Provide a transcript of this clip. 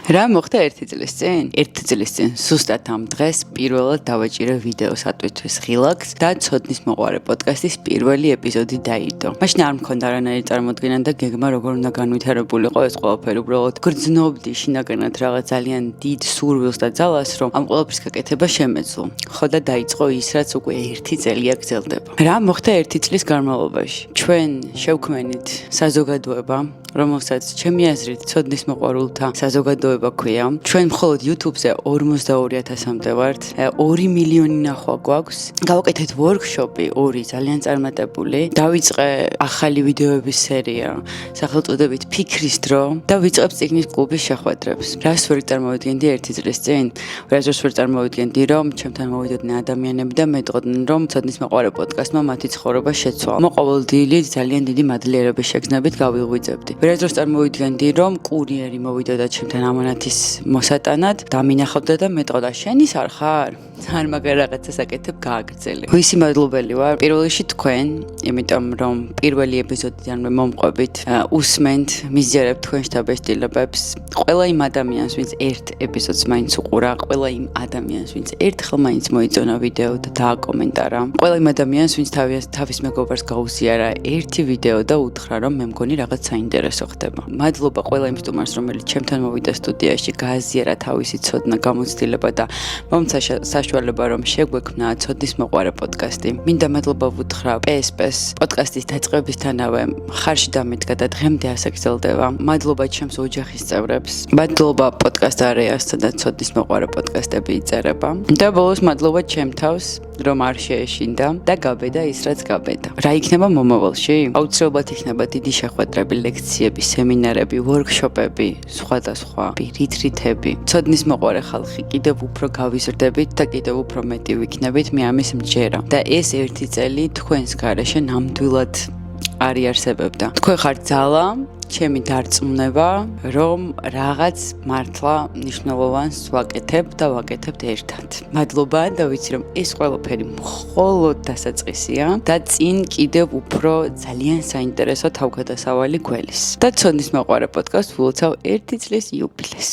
რა მოხდა ერთი წლის წინ? ერთი წლის წინ სუსტად ამ დღეს პირველად დავაჭირე ვიდეოს ატვირთვის ღილაკს და ცოდნის მოყვარე პოდკასტის პირველი ეპიზოდი დაიდო. მაშინ არ მქონდა არანაირი წარმოდგენა და გეგმა როგორ უნდა განვითარებულიყო ეს ყველაფერი. უბრალოდ გრძნობდი შინაგანად რაღაც ძალიან დიდ სურვილს და ძალას, რომ ამ ყველაფრის გაკეთება შემეძლო. ხო და დაიწყო ის, რაც უკვე ერთი წელია გრძელდება. რა მოხდა ერთი წლის განმავლობაში? ჩვენ შევქმნით საზოგადოება, რომელსაც ჩემი აზრით ცოდნის მოყვარულთა საზოგადოება ქვია. ჩვენ მხოლოდ YouTube-ზე 42,000-მდე ვართ, 2 მილიონი ნახვა გვაქვს. გავაკეთეთ workshop-ი, 2 ძალიან წარმატებული. დავიწყე ახალი ვიდეოების სერია, სახელწოდებით ფიქრის დრო და ვიწყებ წიგნის კლუბის შეხვედრებს. რას ვერ წარმოვიდგენდი ერთი წლის წინ? რას ვერ წარმოვიდგენდი, რომ ჩემთან მოვიდოდნენ ადამიანები და მეტყოდნენ, რომ ცოდნის მოყვარე პოდკასტმა მათი ცხოვრება შეცვალა. მოყოლდილი ძალიან დიდი მადლიერების შეგრძნებით გავიღვიძებდი. ვერასდროს წარმოვიდგენდი, რომ კურიერი მოვიდოდა ჩემთან ამონათის მოსატანად, დამინახავდა და მეტყოდა, შენ ის არ ხარ? არ მაგარ რაღაცას აკეთებ, გააგრძელე. ვისი მადლობელი ვარ? პირველ რიგში თქვენ, იმიტომ რომ პირველი ეპიზოდიდანვე მომყვებით, უსმენთ, მიზერებთ თქვენ შთაბეჭდილებებს. ყველა იმ ადამიანს, ვინც ერთ ეპიზოდს მაინც უყურა, ყველა იმ ადამიანს, ვინც ერთხელ მაინც მოიწონა ვიდეო და დააკომენტარა. ყველა იმ ადამიანს, ვინც თავის მეგობარს გაუზიარა ერთი ვიდეო და უთხრა, რომ მე მგონი რაღაც საინტერესო ხდება. მადლობა ყველა იმ სტუმარს, რომელიც ჩემთან მოვიდა სტუდიაში, გააზიარა თავისი ცოდნა, გამოცდილება და მომცა საშუალება, რომ შეგვექმნა ცოდნის მოყვარე პოდკასტი. მინდა მადლობა ვუთხრა PSP-ს პოდკასტის დაწყებისთანავე ხარში დამედგა და დღემდე ასე გრძელდება. მადლობა ჩემს ოჯახის წევრებს. მადლობა პოდკასტ არეასთან და ცოდნის მოყვარე პოდკასტები იწერება. და ბოლოს მადლობა ჩემ თავს, რომ არ შეეშინდა და გაბედა ის, რაც გაბედა. რა იქნება მომავალში? აუცილებლად იქნება დიდი შეხვედრები, ლექციები, სემინარები, workshop-ები, სხვადასხვა რიტრიტები. ცოდნის მოყვარე ხალხი კიდევ უფრო გავიზრდებით და კიდევ უფრო მეტი ვიქნებით, მე ამის მჯერა. და ეს ერთი წელი თქვენს გარეშე ნამდვილად არ იარსებებდა. თქვენ ხართ ძალა, ჩემი დარწმუნება, რომ რაღაც მართლა მნიშვნელოვანს ვაკეთებ და ვაკეთებთ ერთად. მადლობა და ვიცი, რომ ეს ყველაფერი მხოლოდ დასაწყისია და წინ კიდევ უფრო ძალიან საინტერესო თავგადასავალი გველის. და ცოდნის მოყვარე პოდკასტ ვილოცავ ერთი წლის იუბილეს.